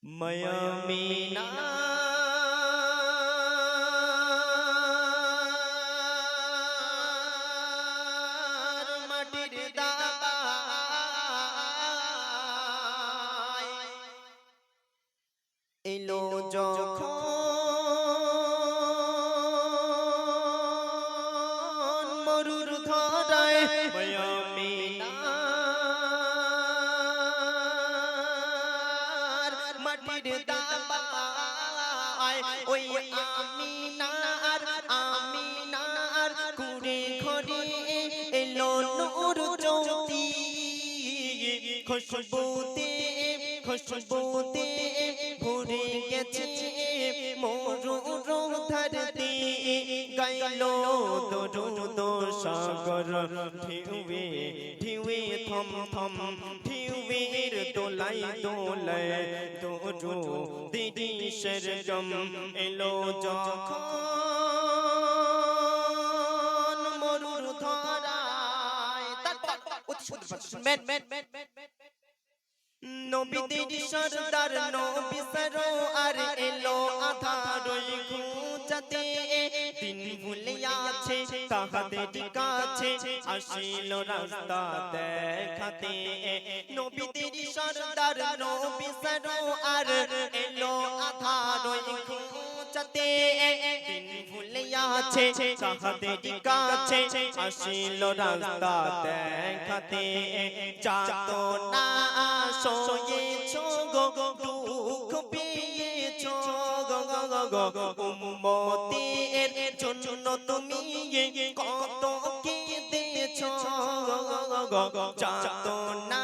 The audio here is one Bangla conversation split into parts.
মায়ামিনা মাটির দাবায় এলো যখন মরুর ধরায় মায়ামিনার মাটির দাবায় ওই আমিনার কুড়ে ঘরে এলো নূর জ্যোতি খুশবুতে ভরে গেছে মরুর ধরতি গাইলো দরুদ সাগর ঢেউয়ে থম থম ঢেউয়ের দোলাই দরুদ সরগম এলো যখন মরুর ধরায় নবীদের সরদার নবী সরোয়ার এলো আধারই ঘুচাতে দিন ভুলে আছে তাহাদের কাছে আসিল রাস্তা দেখাতে নবীদের সরদার নবী সরোয়ার এলো আধারই ঘুচাতে দিন ভুলে আছে তাহাদের কাছে আসিল রাস্তা দেখাতে যাতো না সয়েছো গো দুঃখ পেয়েছো গো উম্মতের জন্য তুমি কত কেঁদেছো গো যাতো না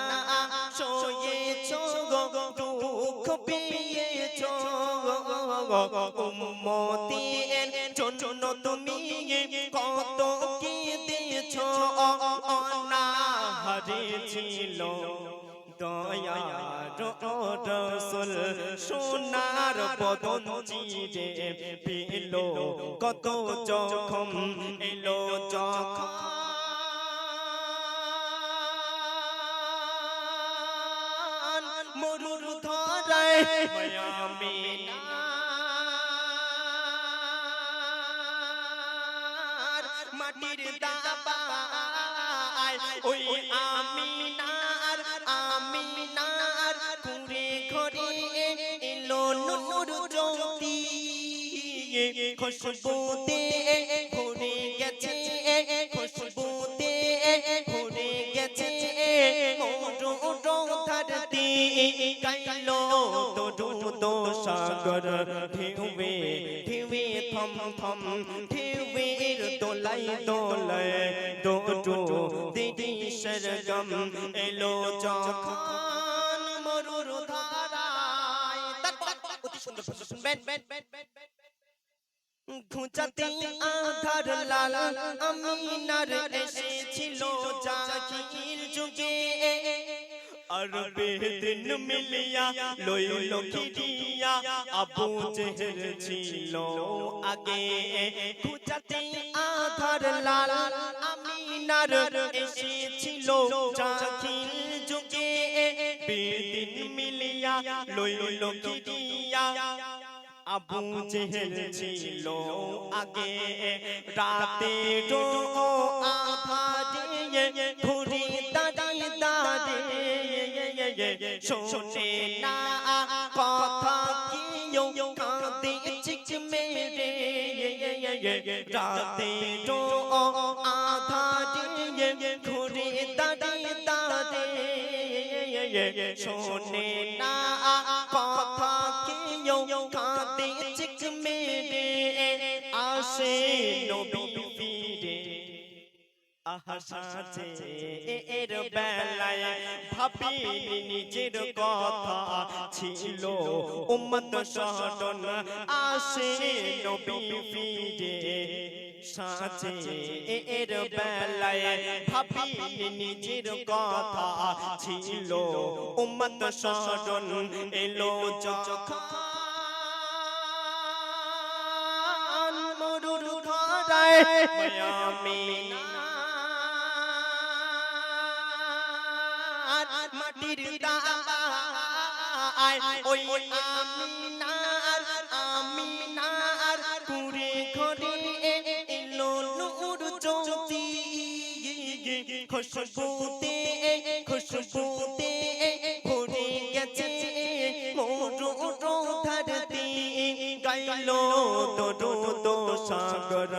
সয়েছো গো দুঃখ পেয়েছো গো উম্মতের জন্য তুমি কত কেঁদেছো অনাহারে ছিল দয়ার রাসূল সোনার বদন চিরে পেল কত জখম এলো যখন মরুর ধরায় মায়ামিনার মাটির দাবায় ওই আমিনার কুড়ে ঘরে এলো নূর জ্যোতি খুশবুতে ভরে গেছে মরুর ধরতি গাইলো দরুদ সাগর ঢেউয়ে থম থম ঢেউয়ের দোলাই দরুদ সরগম এলো যখন মরুর ধারায় অতি সুন্দর শুনবেন ঘুচাতে আধার লাল আমিনার এসেছিল জাহির যুগে আরবে দিন মিলিয়া লইল কিরিয়া আবু জেহেল ছিল আগে ঘুচাতে আধার লাল আমিনার এসেছিল জাহির যুগে বেদিন মিলিয়া লইল কিরিয়া আবু জেহেল ছিল আগে রাতে আধারে ঘুরে দাঁড়িয়ে শোনে না কথা কেউ কাঁদে চিক মেরে রাতে আধারে ঘুরে দাঁড়িয়ে শোনে না কথা কেউ কাঁদে চিক মেরে আসে নবী ফিরে আহাসাতে এর বেলায় ভাবিনি নিজের কথা ছিল উম্মত শরণ আসে নবী ফিরে সাথে এর বেলায় ভাবিনি নিজের কথা ছিল উম্মত শরণ এলো যখন মরুর ধরায় মাটির দাবায় ওই আমিনার কুড়ে ঘরে এলো নূর জ্যোতি খুশবুতে ভরে গেছে মোর ধরতি গাইলো দরুদ সাগর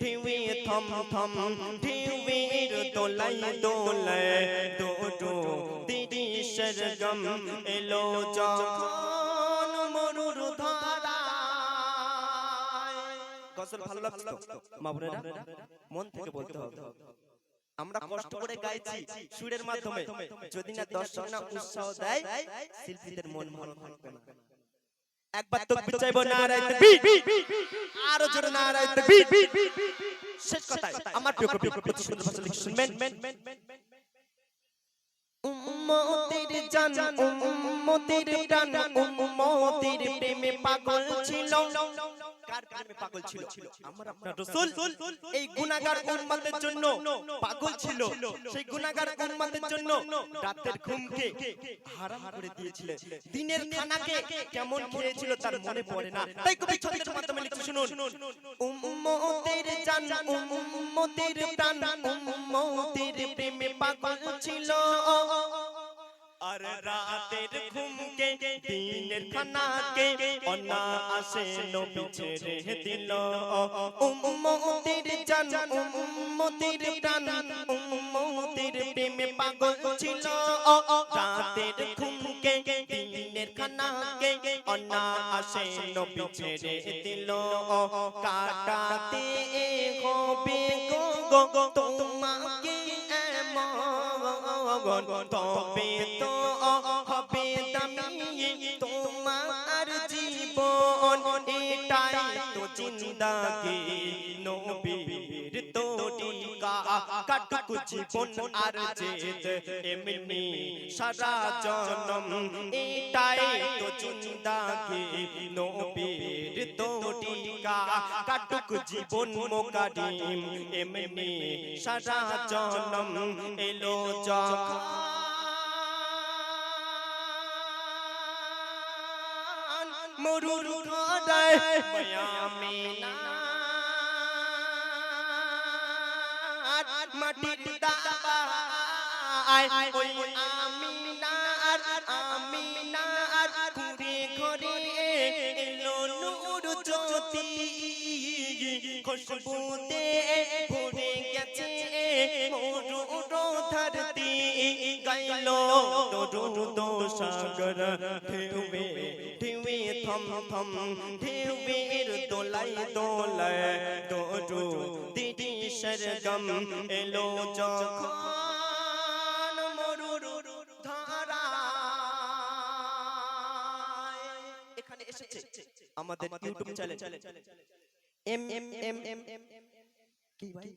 ঢেউয়ে থম থম ঢেউয়ের দোলায় দোরো দিদি সরগম এলো যখন মরুর ধারায়। গজল ভালো লাগতো মা বোনেরা? মন থেকে বলতে হবে। আমরা কষ্ট করে গাইছি সুরের মাধ্যমে, যদি না দর্শক না উৎসাহ দেয় শিল্পীদের মন ভালো থাকবে না। একবার তাকবীর চাইবো, নারায়ে তাকবীর, আরো জোরে নারায়ে তাকবীর। শেষ কথা, আমার প্রিয় কবি অতি সুন্দর ভাষা লিখে শুনবেন। উম্মতের জান উম্মতের প্রাণ উম্মতের প্রেমে পাগল ছিল। কার প্রেমে পাগল ছিল? আমার আপনার রাসূল এই গুনাহগার উম্মতের জন্য পাগল ছিল। সেই গুনাহগার উম্মতের জন্য রাতের ঘুমকে হারাম করে দিয়েছিল, দিনের খানাকে কেমন খেয়েছিল তার মনে পড়ে না। তাই কবি ছন্দের মাধ্যমে লিখে শুনুন। উম্মতের জান উম্মতের প্রাণ উম্মতের প্রেমে পাগল ছিল। আর রাতের ঘুমকে দিনের খানাকে অনায়াসে নবী ছেড়ে দিল। উম্মতের জান উম্মতের প্রাণ উম্মতের প্রেমে পাগল ছিল। রাতের ঘুমকে দিনের খানাকে অনায়াসে নবী ছেড়ে দিল। কাটাতে হবে গো তোমাকে এমন, তবে তো হবে দামি তোমার জীবন। এটাই তো জিন্দাগি নবীর তরিকা, কাটুক জীবন আর যেত এমনি সারা জনম। এটাই তো জিন্দাগি নবীর তরিকা, কাটুক জীবন মোকারিম এমনি সারা জনম। এলো যখন মরুর ধারায় মাটির দাবায় ওই আমিনার কুড়ে ঘরে এলো নূর জ্যোতি খুশবুতে ভরে গেছে মোর ধরতি গাইলো দরুদ সাগর ঢেউয়ে থম থম ঢেউয়ের দোলায় দরু দিদি সরগম এলো যখন মরুর ধারায়। এখানে এসেছে আমাদের ইউটিউব চ্যানেল এম কি ভাই